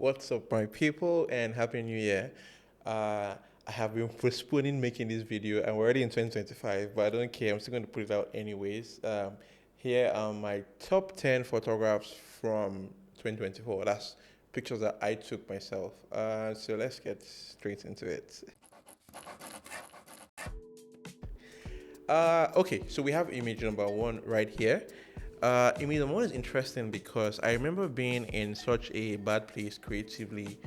What's up, my people, and Happy New Year. I have been postponing making this video, and we're already in 2025, but I don't care. I'm still going to put it out anyways. Here are my top 10 photographs from 2024. That's pictures that I took myself. So let's get straight into it. Okay, so we have image number one right here. Image number one is interesting because I remember being in such a bad place creatively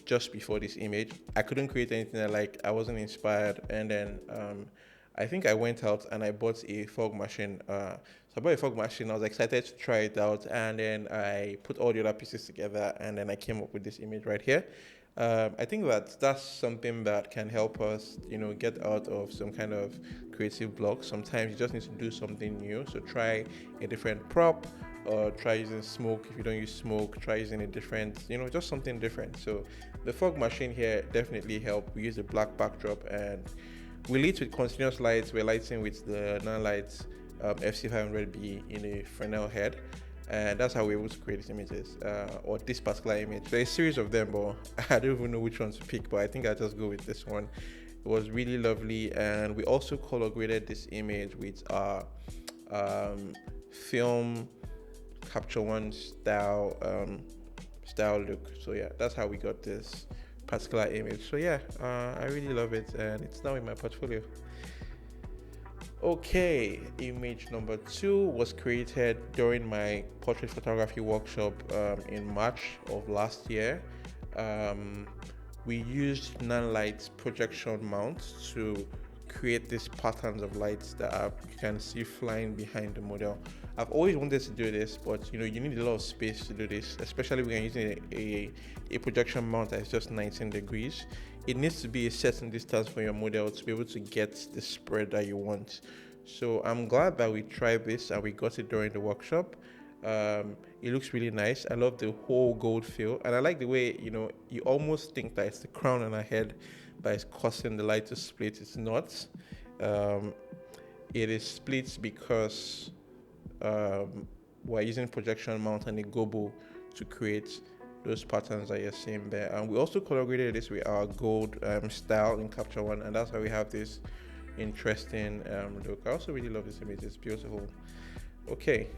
just before this image. I couldn't create anything I liked. I wasn't inspired. And then I think I went out and I bought a fog machine. So I bought a fog machine. I was excited to try it out. And then I put all the other pieces together. And then I came up with this image right here. I think that that's something that can help us, get out of some kind of creative block. Sometimes you just need to do something new. So try a different prop, or try using smoke. If you don't use smoke, try using a different, just something different. So the fog machine here definitely helped. We use a black backdrop and we lit with continuous lights. We're lighting with the non-lights FC500B in a Fresnel head, and that's how we're able to create these images, or this particular image. There's a series of them, but I don't even know which one to pick, but I think I'll just go with this one. It was really lovely, and we also color graded this image with our film capture one style look. So yeah, that's how we got this particular image. So yeah, I really love it, and it's now in my portfolio. Okay, image number two was created during my portrait photography workshop in March of last year. We used non-light projection mounts to create these patterns of lights that you can see flying behind the model. I've always wanted to do this, but you need a lot of space to do this, especially when you're using a projection mount that is just 19 degrees. It needs to be a certain distance from your model to be able to get the spread that you want. So I'm glad that we tried this and we got it during the workshop. It looks really nice. I love the whole gold feel, and I like the way you almost think that it's the crown on her head that is causing the light to split. It's not. Um, it is split because we're using projection mount and a gobo to create those patterns that you're seeing there. And we also color graded this with our gold style in Capture One, and that's how we have this interesting look. I also really love this image. It's beautiful. Okay.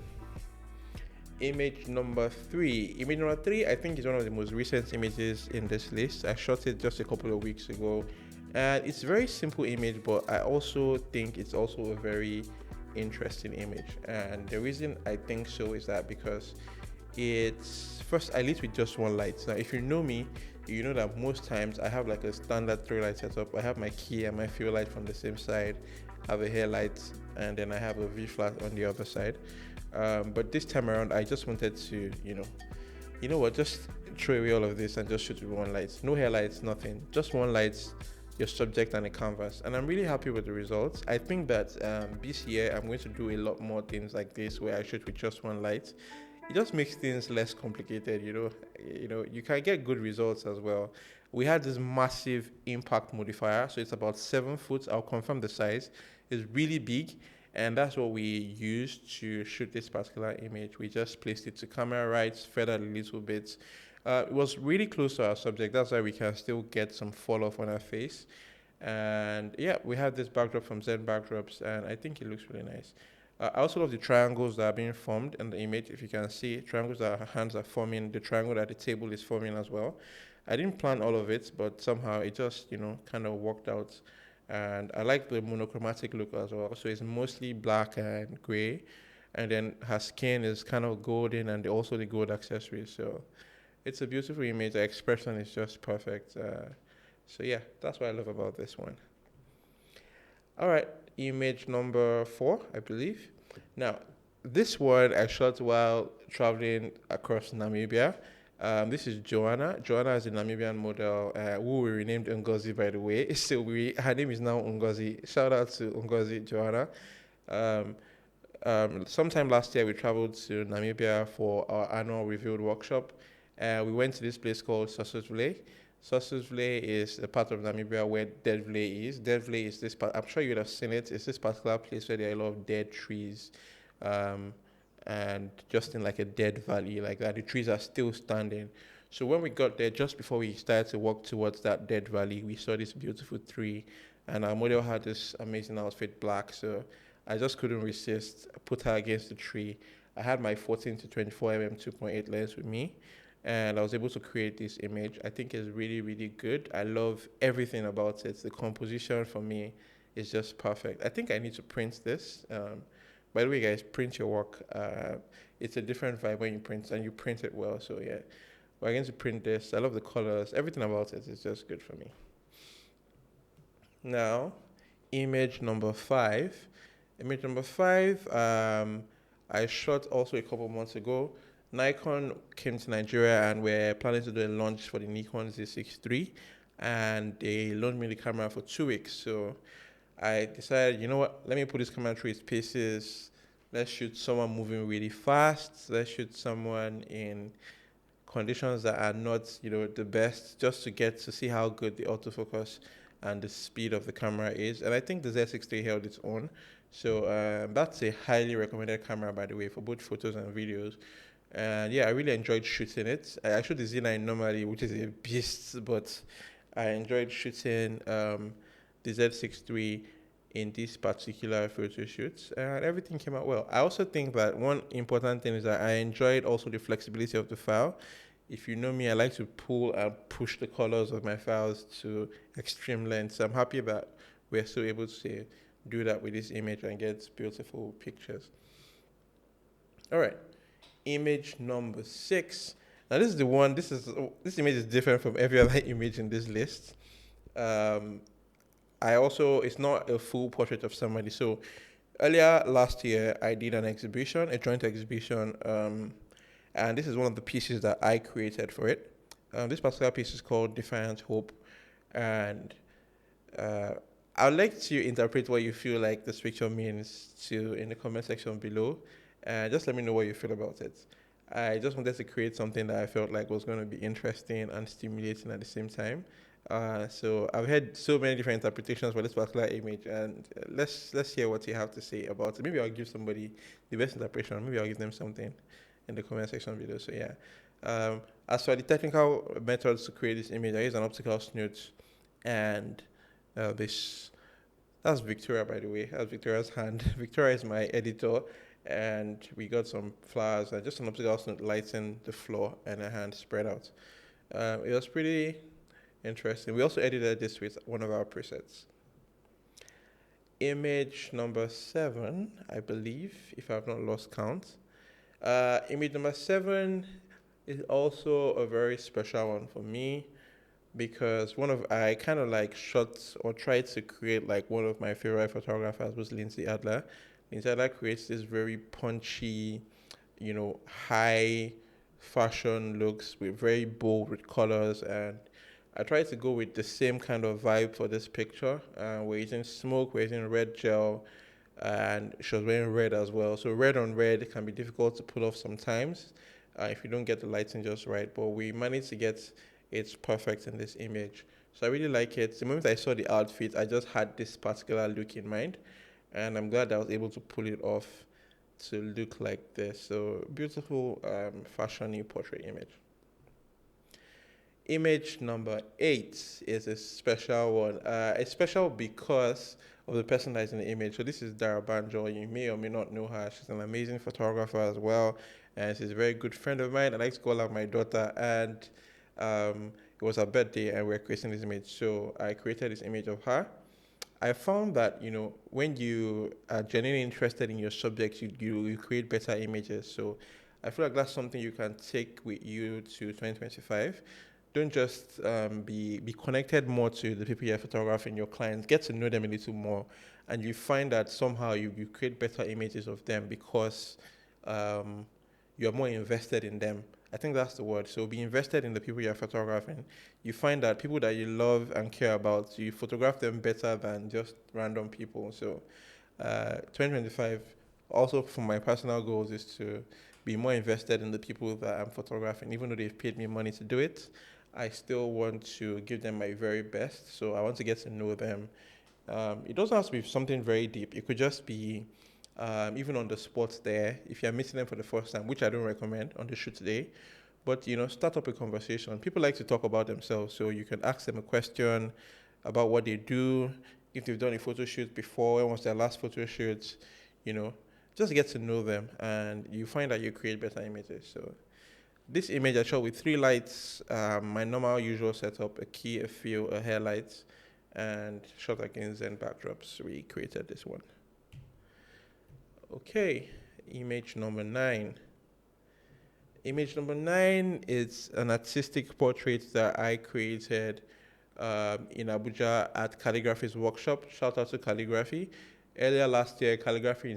Image number three. Image number three, I think, is one of the most recent images in this list. I shot it just a couple of weeks ago, and it's a very simple image, but I also think it's also a very interesting image. And the reason I think so is that because it's first I lit with just one light. Now, if you know me, you know that most times I have like a standard 3 light setup. I have my key and my fill light from the same side, I have a hair light, and then I have a V flat on the other side. But this time around, I just wanted to, just throw away all of this and just shoot with one light. No hair lights, nothing. Just one light, your subject and a canvas. And I'm really happy with the results. I think that this year I'm going to do a lot more things like this where I shoot with just one light. It just makes things less complicated, you can get good results as well. We had this massive impact modifier, so it's about 7 foot. I'll confirm the size. It's really big, and that's what we used to shoot this particular image. We just placed it to camera right, feathered a little bit. It was really close to our subject. That's why we can still get some fall off on our face. And yeah, we have this backdrop from Zen Backdrops, and I think it looks really nice. I also love the triangles that are being formed in the image. If you can see, triangles that her hands are forming, the triangle that the table is forming as well. I didn't plan all of it, but somehow it just, kind of worked out. And I like the monochromatic look as well. So it's mostly black and gray, and then her skin is kind of golden, and also the gold accessories. So it's a beautiful image. The expression is just perfect. So yeah, that's what I love about this one. All right, image number 4, I believe. Now, this one I shot while traveling across Namibia. This is Joanna. Joanna is a Namibian model who we renamed Ngozi, by the way. So her name is now Ngozi. Shout out to Ngozi, Joanna. Um, Sometime last year, we traveled to Namibia for our annual revealed workshop. We went to this place called Sossusvlei. Sossusvlei is a part of Namibia where Deadvlei is. Deadvlei is this part, I'm sure you would have seen it. It's this particular place where there are a lot of dead trees. And just in like a dead valley like that. The trees are still standing. So when we got there, just before we started to walk towards that dead valley, we saw this beautiful tree, and our model had this amazing outfit, black. So I just couldn't resist. I put her against the tree. I had my 14 to 24 mm 2.8 lens with me, and I was able to create this image. I think it's really, really good. I love everything about it. The composition for me is just perfect. I think I need to print this. By the way, guys, print your work. It's a different vibe when you print, and you print it well. So yeah, we're going to print this. I love the colors. Everything about it is just good for me. Now, image number five. Image number five, I shot also a couple months ago. Nikon came to Nigeria and we're planning to do a launch for the Nikon Z6 III, and they loaned me the camera for 2 weeks. So I decided, you know what, let me put this camera through its paces. Let's shoot someone moving really fast. Let's shoot someone in conditions that are not, the best, just to get to see how good the autofocus and the speed of the camera is. And I think the Z6 III held its own. So that's a highly recommended camera, by the way, for both photos and videos. And yeah, I really enjoyed shooting it. I shoot the Z9 normally, which is a beast, but I enjoyed shooting the Z6 III in this particular photo shoot, and everything came out well. I also think that one important thing is that I enjoyed also the flexibility of the file. If you know me, I like to pull and push the colors of my files to extreme lengths. So I'm happy that we're still able to do that with this image and get beautiful pictures. All right, image number 6. Now this is the one. This image is different from every other image in this list. It's not a full portrait of somebody. So earlier last year, I did an exhibition, a joint exhibition, and this is one of the pieces that I created for it. This particular piece is called Defiant Hope, and I'd like to interpret what you feel like this picture means to in the comment section below. Just let me know what you feel about it. I just wanted to create something that I felt like was going to be interesting and stimulating at the same time. So I've heard so many different interpretations for this particular image, and let's hear what you have to say about it. Maybe I'll give somebody the best interpretation. Maybe I'll give them something in the comment section below. So yeah. As for the technical methods to create this image, I use an optical snoot, and this that's Victoria, by the way. That's Victoria's hand. Victoria is my editor, and we got some flowers and just an optical snoot lighting the floor and her hand spread out. It was pretty interesting. We also edited this with one of our presets. Image number 7, I believe, if I've not lost count. Image number 7 is also a very special one for me because I kind of like shot or tried to create like one of my favorite photographers was Lindsay Adler. Lindsay Adler creates this very punchy, high fashion looks with very bold with colors, and I tried to go with the same kind of vibe for this picture. We're using smoke, we're using red gel, and she was wearing red as well. So red on red can be difficult to pull off sometimes if you don't get the lighting just right. But we managed to get it perfect in this image. So I really like it. The moment I saw the outfit, I just had this particular look in mind, and I'm glad I was able to pull it off to look like this. So beautiful fashiony portrait image. Image number 8 is a special one. It's special because of the person that is in the image. So this is Dara Banjo. You may or may not know her. She's an amazing photographer as well, and she's a very good friend of mine. I like to call her my daughter, and it was her birthday, and we're creating this image. So I created this image of her. I found that when you are genuinely interested in your subject, you create better images. So I feel like that's something you can take with you to 2025. Don't just be connected more to the people you're photographing, your clients. Get to know them a little more, and you find that somehow you create better images of them because you're more invested in them. I think that's the word. So be invested in the people you're photographing. You find that people that you love and care about, you photograph them better than just random people. So 2025, also for my personal goals, is to be more invested in the people that I'm photographing. Even though they've paid me money to do it, I still want to give them my very best. So I want to get to know them. It doesn't have to be something very deep. It could just be even on the spot there. If you're meeting them for the first time, which I don't recommend on the shoot today, but start up a conversation. People like to talk about themselves, so you can ask them a question about what they do, if they've done a photo shoot before, when was their last photo shoot, you know, just get to know them, and you find that you create better images. So this image I shot with three lights, my normal usual setup, a key, a fill, a hair light, and shot against Zen backdrops. We created this one. Okay, image number 9. Image number 9 is an artistic portrait that I created in Abuja at Calligraphy's workshop. Shout out to Calligraphy. Earlier last year, Calligraphy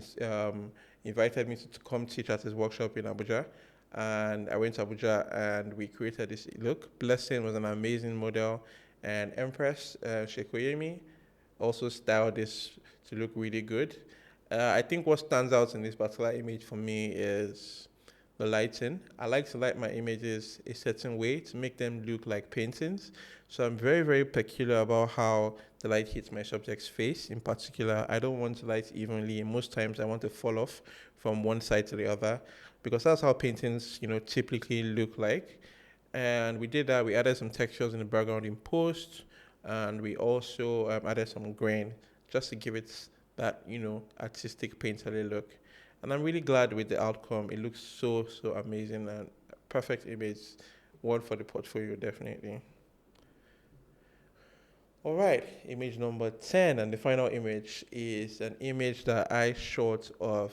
invited me to come teach at his workshop in Abuja. And I went to Abuja and we created this look. Blessing was an amazing model, and Empress Shekoyemi also styled this to look really good. I think what stands out in this particular image for me is the lighting. I like to light my images a certain way to make them look like paintings. So I'm very, very peculiar about how the light hits my subject's face. In particular, I don't want to light evenly. Most times I want to fall off from one side to the other because that's how paintings, typically look like. And we did that. We added some textures in the background in post, and we also added some grain just to give it that, artistic painterly look. And I'm really glad with the outcome. It looks so, so amazing and perfect image. One for the portfolio, definitely. All right, image number 10, and the final image is an image that I shot of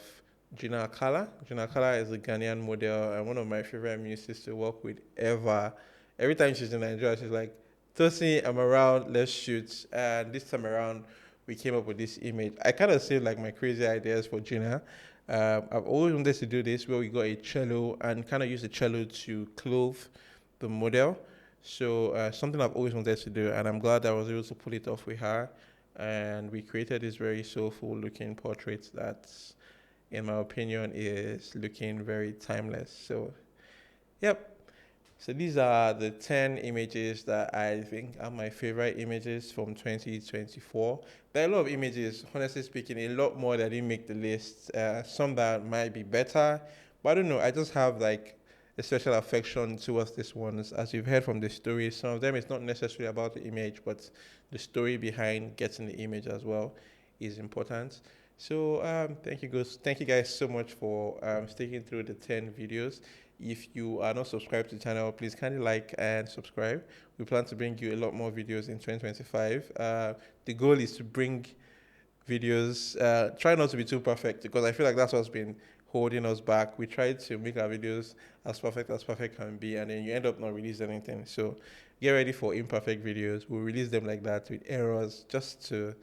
Gina Akala. Gina Akala is a Ghanaian model and one of my favorite muses to work with ever. Every time she's in Nigeria, she's like, Tosin, I'm around, let's shoot. And this time around, we came up with this image. I kind of saved like my crazy ideas for Gina. I've always wanted to do this where we got a cello and kind of use the cello to clothe the model. So something I've always wanted to do, and I'm glad I was able to pull it off with her. And we created this very soulful looking portrait that, in my opinion, is looking very timeless. So, yep. So these are the 10 images that I think are my favorite images from 2024. There are a lot of images, honestly speaking, a lot more that didn't make the list. Some that might be better, but I don't know. I just have like a special affection towards these ones. As you've heard from the story, some of them it's not necessarily about the image, but the story behind getting the image as well is important. So thank you guys so much for sticking through the 10 videos. If you are not subscribed to the channel, please kindly like and subscribe. We plan to bring you a lot more videos in 2025. The goal is to bring videos, try not to be too perfect because I feel like that's what's been holding us back. We try to make our videos as perfect can be, and then you end up not releasing anything. So get ready for imperfect videos. We'll release them like that with errors just to,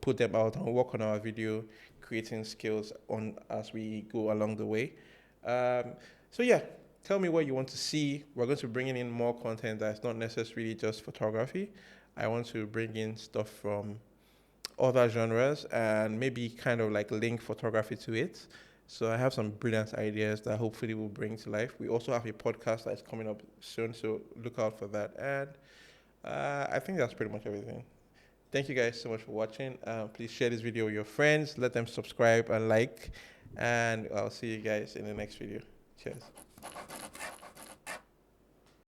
put them out and work on our video creating skills on as we go along the way. So yeah, tell me what you want to see. We're going to bring in more content that's not necessarily just photography. I want to bring in stuff from other genres and maybe kind of like link photography to it. So I have some brilliant ideas that hopefully will bring to life. We also have a podcast that's coming up soon, so look out for that. And I think that's pretty much everything. Thank you guys so much for watching. Please share this video with your friends. Let them subscribe and like. And I'll see you guys in the next video. Cheers.